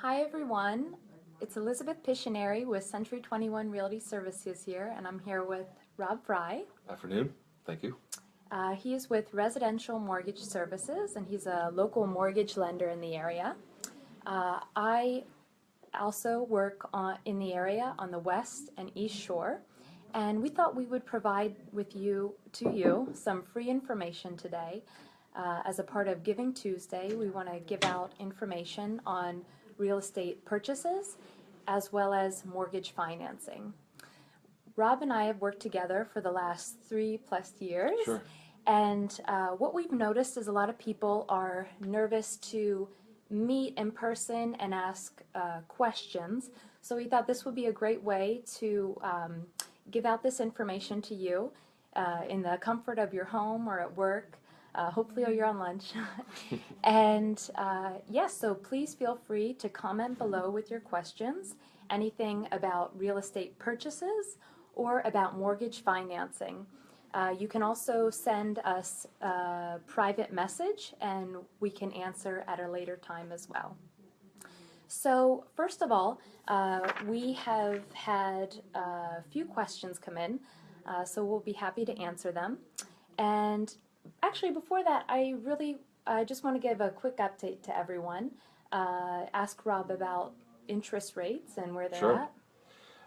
Hi everyone, it's Elizabeth Pictionary with Century 21 Realty Services here, and I'm here with Rob Fry. Afternoon. Thank you. He is with Residential Mortgage Services, and he's a local mortgage lender in the area. I also work in the area on the West and East Shore, and we thought we would provide to you some free information today. As a part of Giving Tuesday, we want to give out information on real estate purchases as well as mortgage financing. Rob and I have worked together for the last 3+ years. Sure. And what we've noticed is a lot of people are nervous to meet in person and ask questions. So we thought this would be a great way to give out this information to you in the comfort of your home or at work. Hopefully you're on lunch. And yes, so please feel free to comment below with your questions, anything about real estate purchases or about mortgage financing. You can also send us a private message and we can answer at a later time as well. So first of all, we have had a few questions come in, so we'll be happy to answer them. And actually, before that, I just want to give a quick update to everyone. Ask Rob about interest rates and where they're Sure.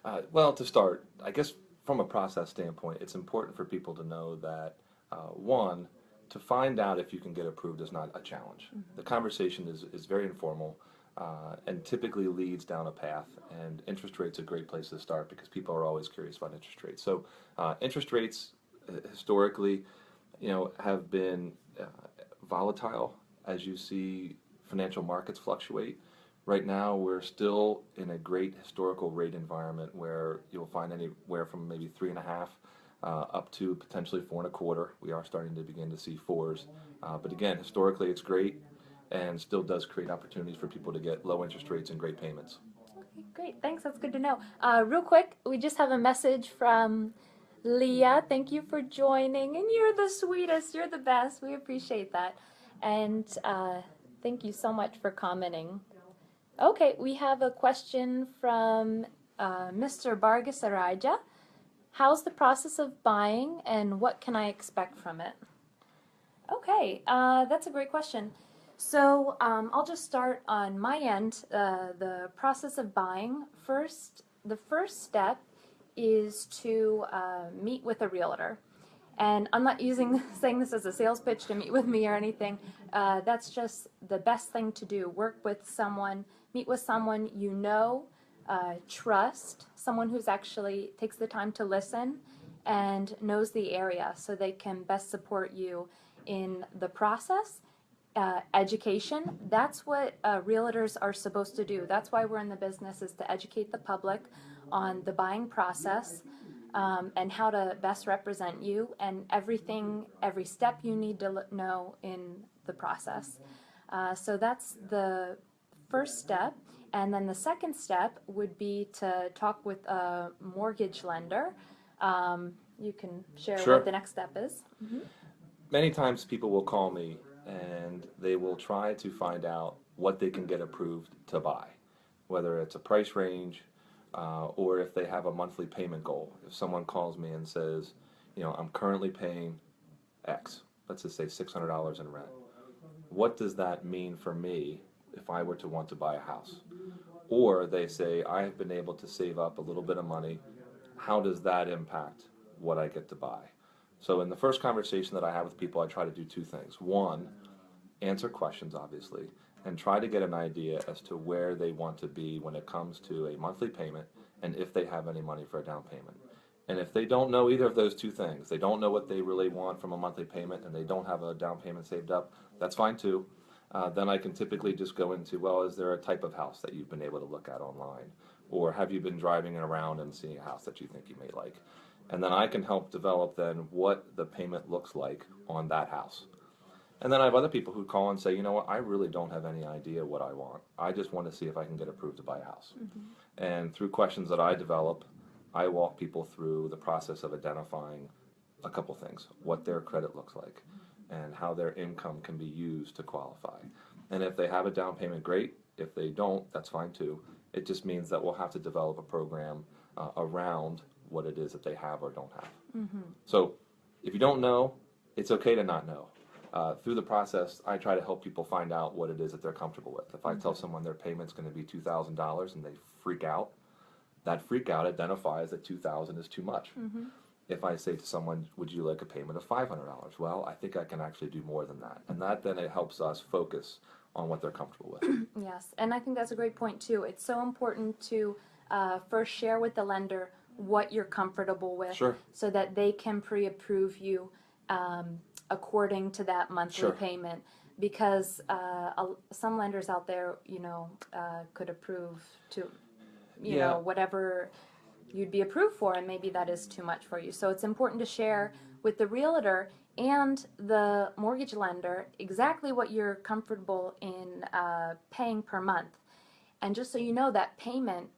at. Well, to start, I guess from a process standpoint, it's important for people to know that, one, to find out if you can get approved is not a challenge. The conversation is very informal and typically leads down a path, and interest rates are a great place to start because people are always curious about interest rates. So interest rates historically, have been volatile as you see financial markets fluctuate. Right now, we're still in a great historical rate environment where you'll find anywhere from maybe 3.5 up to potentially 4.25. We are starting to begin to see fours, but again, historically, it's great and still does create opportunities for people to get low interest rates and great payments. Okay, great. Thanks. That's good to know. Real quick, we just have a message from Leah. Thank you for joining, and you're the sweetest. You're the best. We appreciate that, and thank you so much for commenting. Okay, we have a question from Mr. Bargasaraja. How's the process of buying, and what can I expect from it? Okay, that's a great question. So I'll just start on my end. The process of buying. The first step is to meet with a realtor. And I'm not saying this as a sales pitch to meet with me or anything. That's just the best thing to do. Work with someone, meet with someone you know, trust, someone who's actually takes the time to listen and knows the area so they can best support you in the process. Education, that's what realtors are supposed to do. That's why we're in the business, is to educate the public on the buying process and how to best represent you and every step you need to know in the process. So that's the first step. And then the second step would be to talk with a mortgage lender. You can share Sure. what the next step is. Many times people will call me and they will try to find out what they can get approved to buy, whether it's a price range or if they have a monthly payment goal. If someone calls me and says, I'm currently paying X, let's just say $600 in rent, what does that mean for me if I were to want to buy a house? Or they say, I have been able to save up a little bit of money, how does that impact what I get to buy? So in the first conversation that I have with people, I try to do two things. One, answer questions, obviously, and try to get an idea as to where they want to be when it comes to a monthly payment and if they have any money for a down payment. And if they don't know either of those two things, they don't know what they really want from a monthly payment and they don't have a down payment saved up, that's fine too. Then I can typically just go into, well, is there a type of house that you've been able to look at online? Or have you been driving around and seeing a house that you think you may like? And then I can help develop then what the payment looks like on that house. And then I have other people who call and say, you know what, I really don't have any idea what I want. I just want to see if I can get approved to buy a house. And through questions that I develop, I walk people through the process of identifying a couple things, what their credit looks like and how their income can be used to qualify. And if they have a down payment, great. If they don't, that's fine too. It just means that we'll have to develop a program around what it is that they have or don't have. So if you don't know, it's okay to not know. Through the process, I try to help people find out what it is that they're comfortable with. If I tell someone their payment's going to be $2,000 and they freak out, that freak out identifies that $2,000 is too much. If I say to someone, would you like a payment of $500? Well, I think I can actually do more than that. And that then it helps us focus on what they're comfortable with. Yes, and I think that's a great point too. It's so important to first share with the lender what you're comfortable with, Sure. so that they can pre-approve you according to that monthly Sure. payment. Because some lenders out there, could approve to, Yeah. whatever you'd be approved for, and maybe that is too much for you. So it's important to share with the realtor and the mortgage lender exactly what you're comfortable in paying per month. And just so you know, that payment,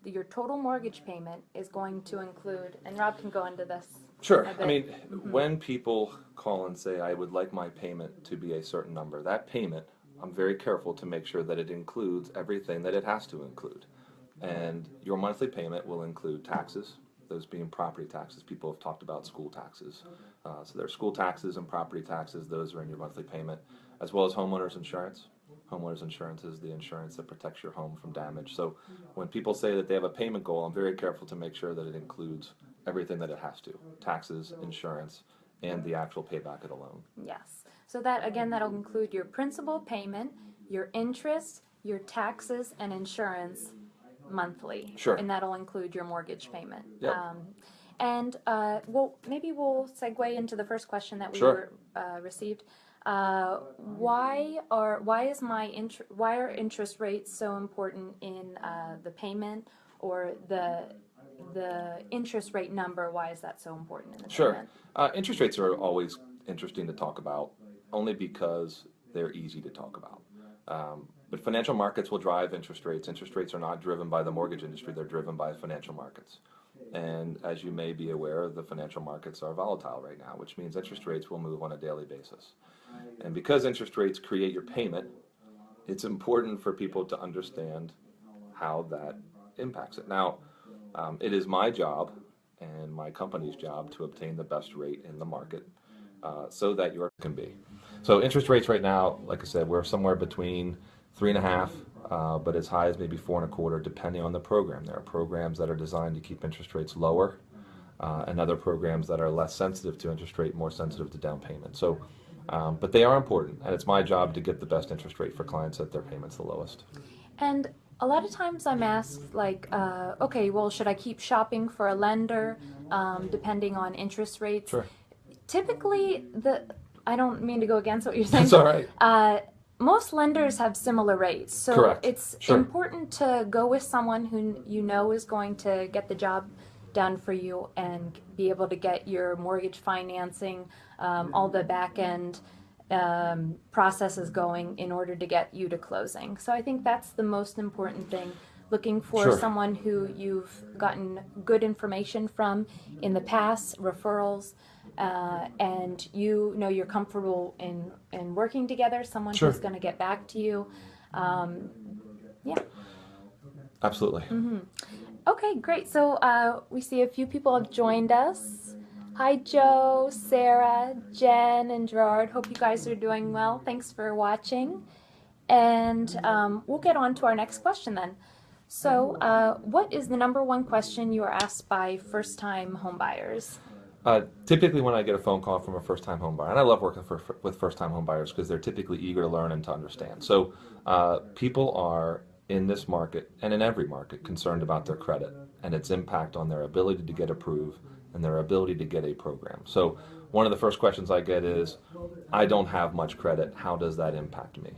your total mortgage payment, is going to include, and Rob can go into this. Sure. a I bit. mean, when people call and say, I would like my payment to be a certain number, that payment, I'm very careful to make sure that it includes everything that it has to include. And your monthly payment will include taxes, those being property taxes. People have talked about school taxes. So there's school taxes and property taxes, those are in your monthly payment, as well as homeowners insurance. Homeowners insurance is the insurance that protects your home from damage. So when people say that they have a payment goal, I'm very careful to make sure that it includes everything that it has to: taxes, insurance, and the actual payback of the loan. Yes. So that, again, that'll include your principal payment, your interest, your taxes, and insurance monthly. Sure. And that'll include your mortgage payment. Yep. Well, maybe we'll segue into the first question that we Sure. received. Why are interest rates so important in the payment, or the interest rate number? Why is that so important in the Sure. payment? Interest rates are always interesting to talk about, only because they're easy to talk about. But financial markets will drive interest rates. Interest rates are not driven by the mortgage industry, they're driven by financial markets. And as you may be aware, the financial markets are volatile right now, which means interest rates will move on a daily basis. And because interest rates create your payment, it's important for people to understand how that impacts it. Now, it is my job and my company's job to obtain the best rate in the market, so that yours can be. So interest rates right now, like I said, we're somewhere between 3.5, but as high as maybe 4.25, depending on the program. There are programs that are designed to keep interest rates lower, and other programs that are less sensitive to interest rate, more sensitive to down payment. So, but they are important, and it's my job to get the best interest rate for clients at their payments the lowest. And a lot of times I'm asked, like, okay, well, should I keep shopping for a lender depending on interest rates? Sure. Typically, I don't mean to go against what you're saying. That's all right. Most lenders have similar rates, so Correct. it's Sure. important to go with someone who you know is going to get the job done for you and be able to get your mortgage financing, all the back end processes going in order to get you to closing. So I think that's the most important thing. Looking for Sure. someone who you've gotten good information from in the past, referrals, and you're comfortable in working together, someone Sure. who's going to get back to you. Yeah. Absolutely. Okay, great. So we see a few people have joined us. Hi, Joe, Sarah, Jen, and Gerard. Hope you guys are doing well. Thanks for watching. And we'll get on to our next question then. So what is the number one question you are asked by first-time homebuyers? Typically when I get a phone call from a first-time home buyer, and I love working with first-time home buyers because they're typically eager to learn and to understand. So people are in this market and in every market concerned about their credit and its impact on their ability to get approved and their ability to get a program. So one of the first questions I get is, I don't have much credit, how does that impact me?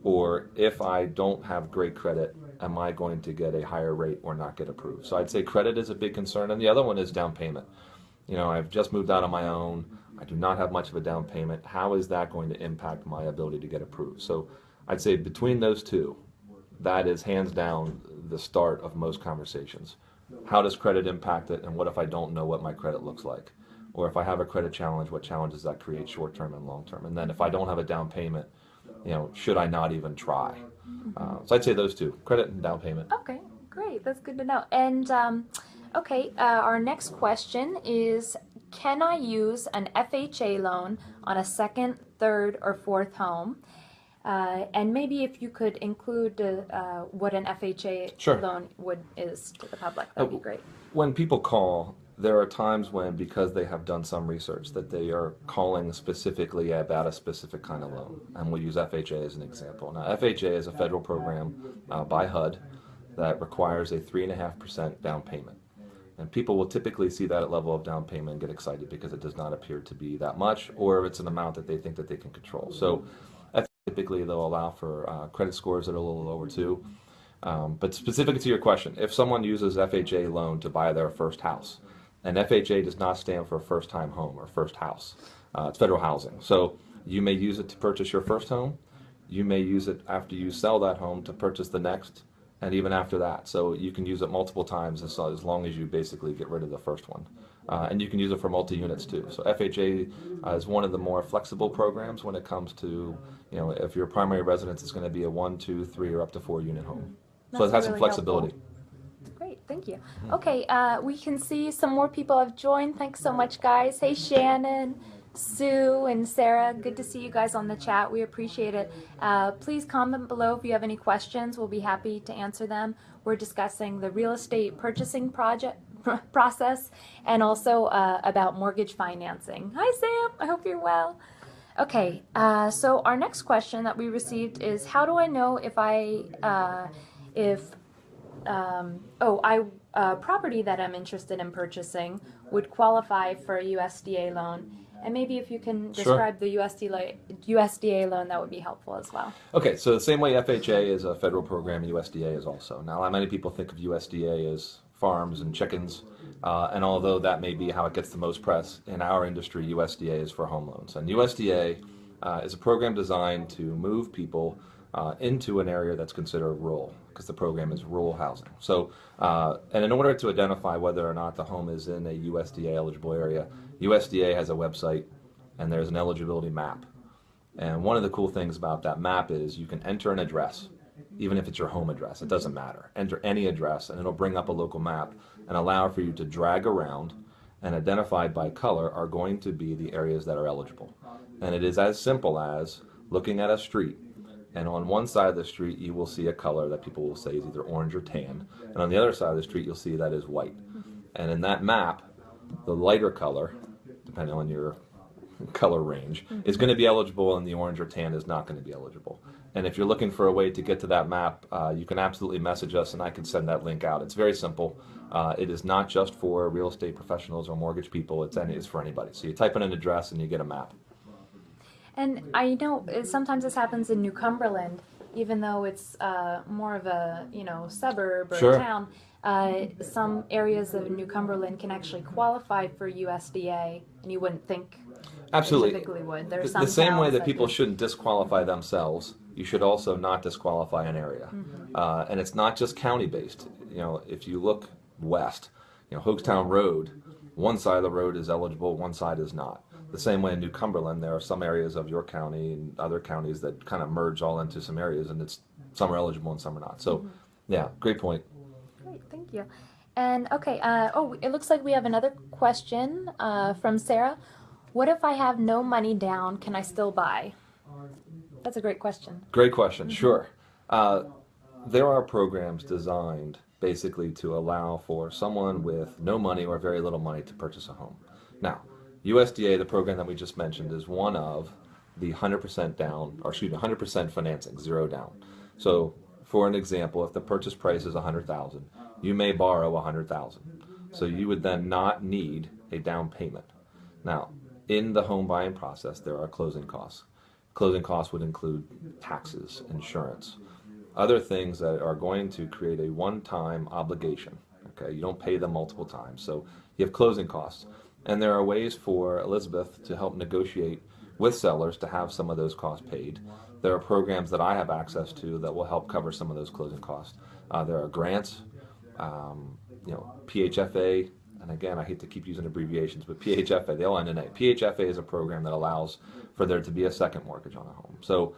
Or if I don't have great credit, am I going to get a higher rate or not get approved? So I'd say credit is a big concern, and the other one is down payment. You know, I've just moved out on my own, I do not have much of a down payment, how is that going to impact my ability to get approved? So I'd say between those two, that is hands down the start of most conversations. How does credit impact it, and what if I don't know what my credit looks like? Or if I have a credit challenge, what challenges that create short-term and long-term? And then if I don't have a down payment, you know, should I not even try? So I'd say those two, credit and down payment. Okay, great. That's good to know. And okay, our next question is, can I use an FHA loan on a second, third, or fourth home? And maybe if you could include what an FHA Sure. loan is to the public, that'd be great. When people call, there are times when, because they have done some research, that they are calling specifically about a specific kind of loan. And we'll use FHA as an example. Now, FHA is a federal program by HUD that requires a 3.5% down payment. And people will typically see that level of down payment and get excited because it does not appear to be that much, or it's an amount that they think that they can control. So typically they'll allow for credit scores that are a little lower too. But specific to your question, if someone uses FHA loan to buy their first house, and FHA does not stand for first time home or first house, it's federal housing. So you may use it to purchase your first home, you may use it after you sell that home to purchase the next, and even after that. So you can use it multiple times as long as you basically get rid of the first one. And you can use it for multi-units too. So FHA is one of the more flexible programs when it comes to, if your primary residence is going to be a 1, 2, 3, or up to 4 unit home. So That's it has some really flexibility. helpful. Great, thank you. Okay, we can see some more people have joined. Thanks so much, guys. Hey, Shannon, Sue, and Sarah. Good to see you guys on the chat. We appreciate it. Please comment below if you have any questions. We'll be happy to answer them. We're discussing the real estate purchasing process and also about mortgage financing. Hi, Sam. I hope you're well. Okay, so our next question that we received is, how do I know if property that I'm interested in purchasing would qualify for a USDA loan? And maybe if you can describe the USDA loan, that would be helpful as well. Okay, so the same way FHA is a federal program, USDA is also. Now, many people think of USDA as farms and chickens, and although that may be how it gets the most press, in our industry, USDA is for home loans. And USDA is a program designed to move people into an area that's considered rural, because the program is rural housing. So, and in order to identify whether or not the home is in a USDA eligible area, USDA has a website and there's an eligibility map. And one of the cool things about that map is you can enter an address, even if it's your home address, it doesn't matter. Enter any address and it'll bring up a local map and allow for you to drag around, and identified by color are going to be the areas that are eligible. And it is as simple as looking at a street, and on one side of the street you will see a color that people will say is either orange or tan, and on the other side of the street you'll see that is white. And in that map, the lighter color, depending on your color range, is going to be eligible, and the orange or tan is not going to be eligible. And if you're looking for a way to get to that map, you can absolutely message us and I can send that link out. It's very simple. It is not just for real estate professionals or mortgage people, it's for anybody. So you type in an address and you get a map. And I know sometimes this happens in New Cumberland, even though it's more of a suburb or Sure. town. Some areas of New Cumberland can actually qualify for USDA, and you wouldn't think Absolutely. they typically would. The same way that people shouldn't disqualify themselves, you should also not disqualify an area. And it's not just county-based. If you look west, Hoagstown Road, one side of the road is eligible, one side is not. The same way in New Cumberland, there are some areas of your county and other counties that kind of merge all into some areas, and some are eligible and some are not. So, yeah, great point. Great, thank you. And okay, it looks like we have another question from Sarah. What if I have no money down? Can I still buy? That's a great question. Great question, sure. There are programs designed basically to allow for someone with no money or very little money to purchase a home. Now, USDA, the program that we just mentioned, is one of the 100% down, or excuse me, 100% financing, zero down. So, for an example, if the purchase price is $100,000, you may borrow $100,000. So you would then not need a down payment. Now, in the home buying process, there are closing costs. Closing costs would include taxes, insurance, other things that are going to create a one-time obligation. Okay, you don't pay them multiple times, so you have closing costs. And there are ways for Elizabeth to help negotiate with sellers to have some of those costs paid. There are programs that I have access to that will help cover some of those closing costs. There are grants, PHFA, and again, I hate to keep using abbreviations, but PHFA, they all end in A. PHFA is a program that allows for there to be a second mortgage on a home. So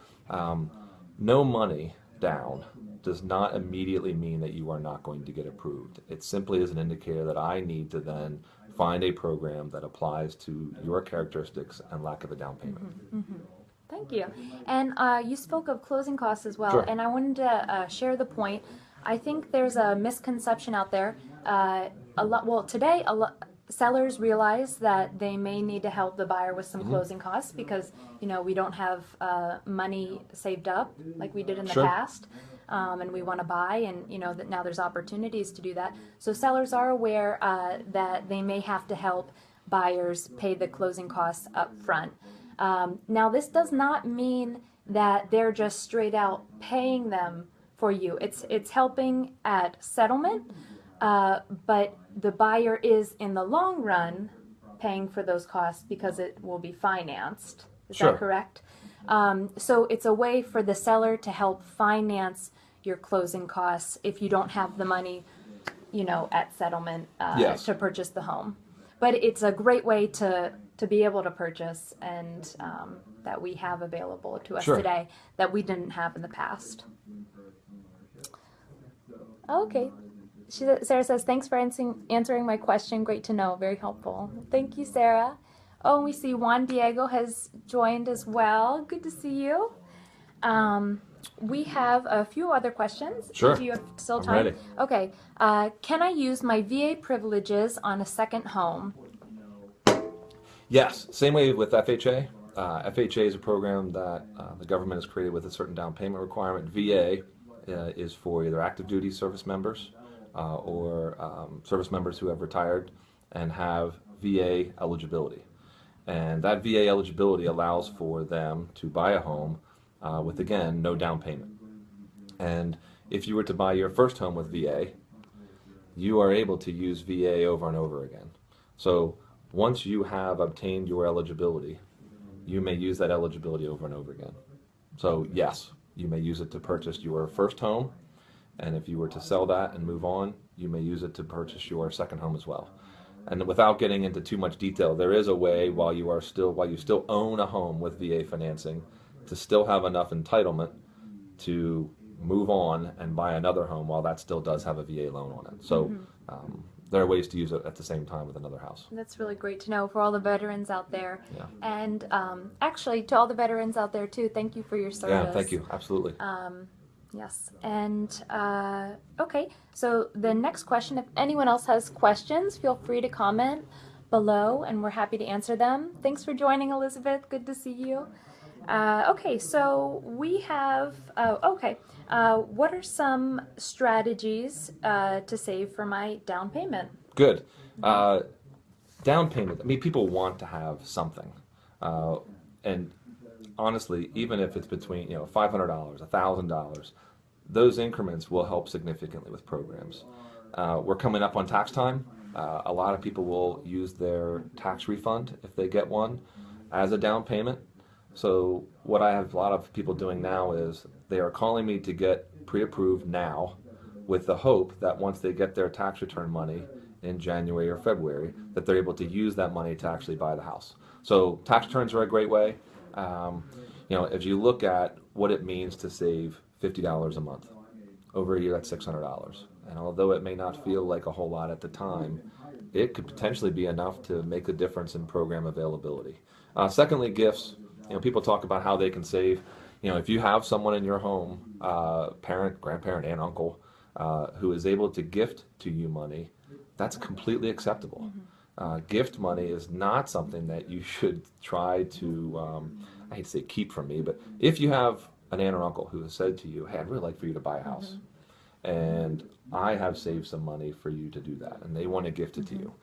no money down does not immediately mean that you are not going to get approved. It simply is an indicator that I need to then find a program that applies to your characteristics and lack of a down payment. Thank you. And you spoke of closing costs as well, Sure. and I wanted to share the point. I think there's a misconception out there. Today, sellers realize that they may need to help the buyer with some closing costs because, we don't have money saved up like we did in the Sure. past. And we want to buy, and that now there's opportunities to do that. So sellers are aware that they may have to help buyers pay the closing costs up front. Now, this does not mean that they're just straight out paying them for you. It's helping at settlement, but the buyer is in the long run paying for those costs because it will be financed. Is Sure. that correct? So it's a way for the seller to help finance your closing costs if you don't have the money, at settlement Yes. to purchase the home. But it's a great way to be able to purchase, and that we have available to us Sure. today that we didn't have in the past. Okay. Sarah says, thanks for answering my question. Great to know. Very helpful. Thank you, Sarah. Oh, and we see Juan Diego has joined as well. Good to see you. We have a few other questions. Sure. Do you have still I'm time? ready. Okay. Can I use my VA privileges on a second home? Yes, same way with FHA. FHA is a program that the government has created with a certain down payment requirement. VA is for either active duty service members or service members who have retired and have VA eligibility. And that VA eligibility allows for them to buy a home with, again, no down payment. And if you were to buy your first home with VA, you are able to use VA over and over again. So once you have obtained your eligibility, you may use that eligibility over and over again. So yes, you may use it to purchase your first home, and if you were to sell that and move on, you may use it to purchase your second home as well. And without getting into too much detail, there is a way while you still own a home with VA financing to still have enough entitlement to move on and buy another home while that still does have a VA loan on it. So there are ways to use it at the same time with another house. That's really great to know for all the veterans out there. Yeah. And actually, to all the veterans out there, too, thank you for your service. Yeah, thank you. Absolutely. Yes. And okay, so the next question, if anyone else has questions, feel free to comment below, and we're happy to answer them. Thanks for joining, Elizabeth. Good to see you. Okay, so we have, what are some strategies to save for my down payment? Good. Down payment. I mean, people want to have something. And honestly, even if it's between $500, $1,000, those increments will help significantly with programs. We're coming up on tax time. A lot of people will use their tax refund if they get one as a down payment. So what I have a lot of people doing now is they are calling me to get pre-approved now with the hope that once they get their tax return money in January or February, that they're able to use that money to actually buy the house. So tax returns are a great way. If you look at what it means to save $50 a month, over a year that's $600. And although it may not feel like a whole lot at the time, it could potentially be enough to make a difference in program availability. Secondly, gifts. People talk about how they can save. If you have someone in your home, parent, grandparent, aunt, uncle, who is able to gift to you money, that's completely acceptable. Gift money is not something that you should try to, I hate to say keep from me, but if you have an aunt or uncle who has said to you, hey, I'd really like for you to buy a house, and I have saved some money for you to do that, and they want to gift it to you,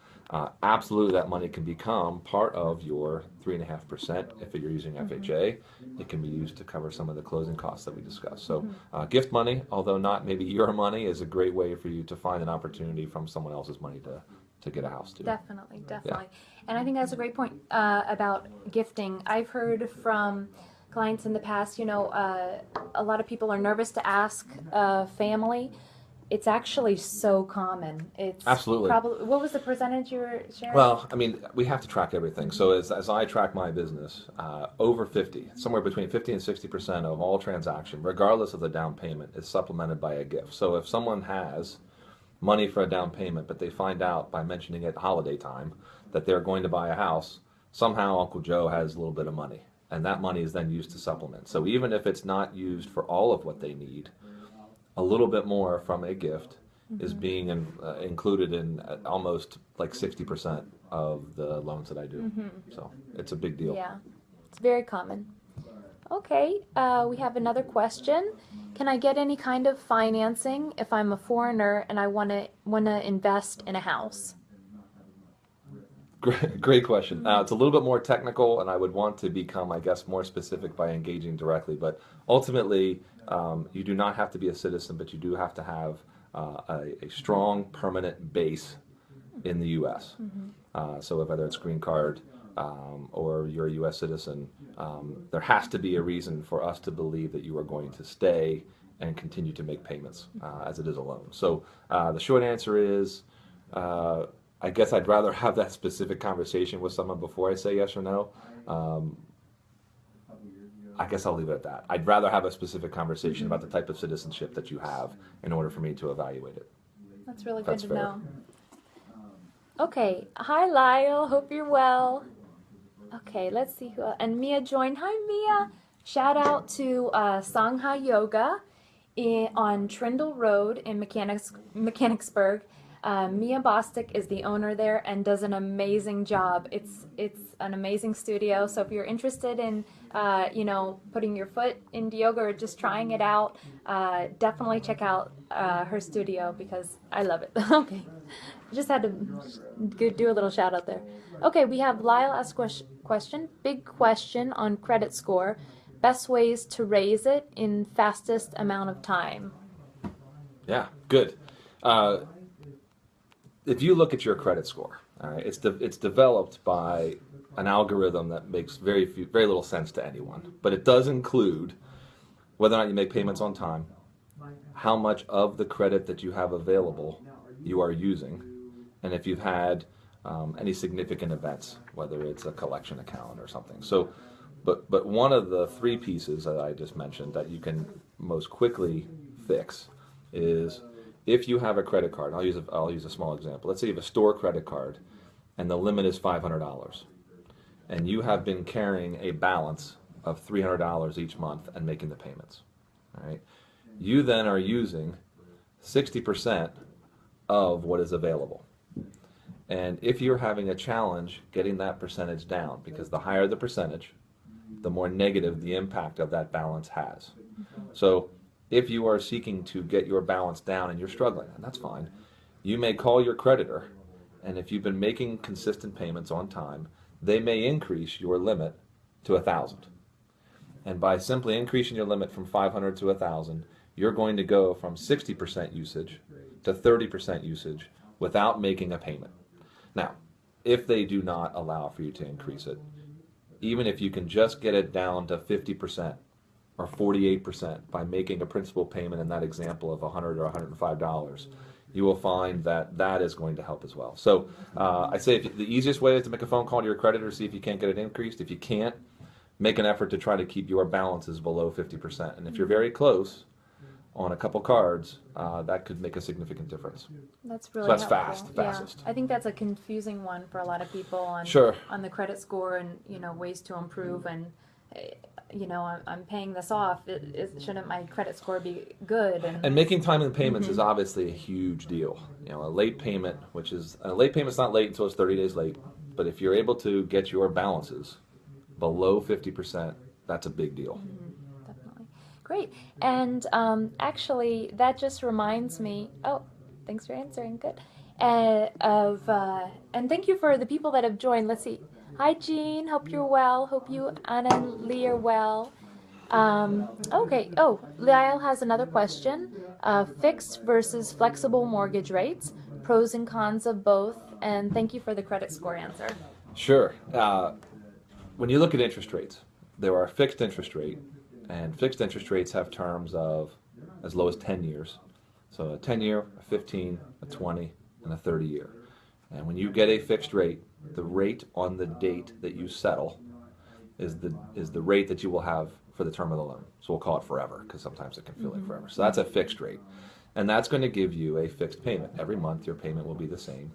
absolutely that money can become part of your 3.5% if you're using FHA. It can be used to cover some of the closing costs that we discussed. So gift money, although not maybe your money, is a great way for you to find an opportunity from someone else's money to get a house too. Definitely. And I think that's a great point about gifting. I've heard from clients in the past, a lot of people are nervous to ask family it's actually so common. It's Absolutely. probably, what was the percentage you were sharing? Well, I mean, we have to track everything. So as I track my business, over 50, somewhere between 50 and 60% of all transaction, regardless of the down payment, is supplemented by a gift. So if someone has money for a down payment, but they find out by mentioning at holiday time that they're going to buy a house, somehow Uncle Joe has a little bit of money, and that money is then used to supplement. So even if it's not used for all of what they need, a little bit more from a gift is being included in almost like 60% of the loans that I do. So it's a big deal. Yeah, it's very common. Okay, we have another question. Can I get any kind of financing if I'm a foreigner and I wanna invest in a house? Great question. It's a little bit more technical, and I would want to become, I guess, more specific by engaging directly. But ultimately, you do not have to be a citizen, but you do have to have a strong, permanent base in the U.S. So whether it's green card or you're a U.S. citizen, there has to be a reason for us to believe that you are going to stay and continue to make payments as it is a loan. So the short answer is, I guess I'd rather have that specific conversation with someone before I say yes or no. I guess I'll leave it at that. I'd rather have a specific conversation about the type of citizenship that you have in order for me to evaluate it. That's really good That's to fair. know. Okay, hi Lyle, hope you're well. Okay, let's see who, and Mia joined. Hi Mia. Shout out to Sangha Yoga on Trindle Road in Mechanicsburg. Mia Bostic is the owner there and does an amazing job. It's an amazing studio. So if you're interested in putting your foot into yoga or just trying it out, definitely check out her studio because I love it. Okay, just had to do a little shout out there. Okay, we have Lyle ask question. Big question on credit score. Best ways to raise it in fastest amount of time. Yeah, good. If you look at your credit score, all right, it's developed by an algorithm that makes very little sense to anyone, but it does include whether or not you make payments on time, how much of the credit that you have available you are using, and if you've had any significant events, whether it's a collection account or something. So, but one of the three pieces that I just mentioned that you can most quickly fix is if you have a credit card. I'll use a small example. Let's say you have a store credit card, and the limit is $500, and you have been carrying a balance of $300 each month and making the payments. All right, you then are using 60% of what is available. And if you're having a challenge getting that percentage down, because the higher the percentage, the more negative the impact of that balance has. So if you are seeking to get your balance down and you're struggling, and that's fine, you may call your creditor, and if you've been making consistent payments on time, they may increase your limit to 1,000. And by simply increasing your limit from 500 to 1,000, you're going to go from 60% usage to 30% usage without making a payment. Now, if they do not allow for you to increase it, even if you can just get it down to 50% or 48% by making a principal payment in that example of $100 or $105, you will find that that is going to help as well. So I say the easiest way is to make a phone call to your creditor, see if you can't get it increased. If you can't, make an effort to try to keep your balances below 50%. And if you're very close on a couple cards, that could make a significant difference. That's really So that's helpful. fastest. Yeah. I think that's a confusing one for a lot of people on Sure. on the credit score and ways to improve and I'm paying this off. Shouldn't my credit score be good? And making timely payments is obviously a huge deal. A late payment, a late payment's not late until it's 30 days late, but if you're able to get your balances below 50%, that's a big deal. Definitely. Great. And actually, that just reminds me. Oh, thanks for answering. Good. And thank you for the people that have joined. Let's see. Hi, Jean. Hope you're well. Hope you, Anna and Lee, are well. Okay. Oh, Lyle has another question. Fixed versus flexible mortgage rates, pros and cons of both. And thank you for the credit score answer. Sure. When you look at interest rates, there are fixed interest rate, and fixed interest rates have terms of as low as 10 years. So a 10-year, a 15, a 20, and a 30-year. And when you get a fixed rate, the rate on the date that you settle is the rate that you will have for the term of the loan. So we'll call it forever, because sometimes it can feel like forever. So that's a fixed rate. And that's going to give you a fixed payment. Every month your payment will be the same,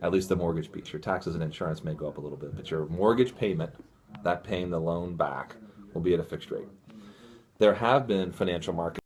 at least the mortgage piece. Your taxes and insurance may go up a little bit, but your mortgage payment, that paying the loan back, will be at a fixed rate. There have been financial market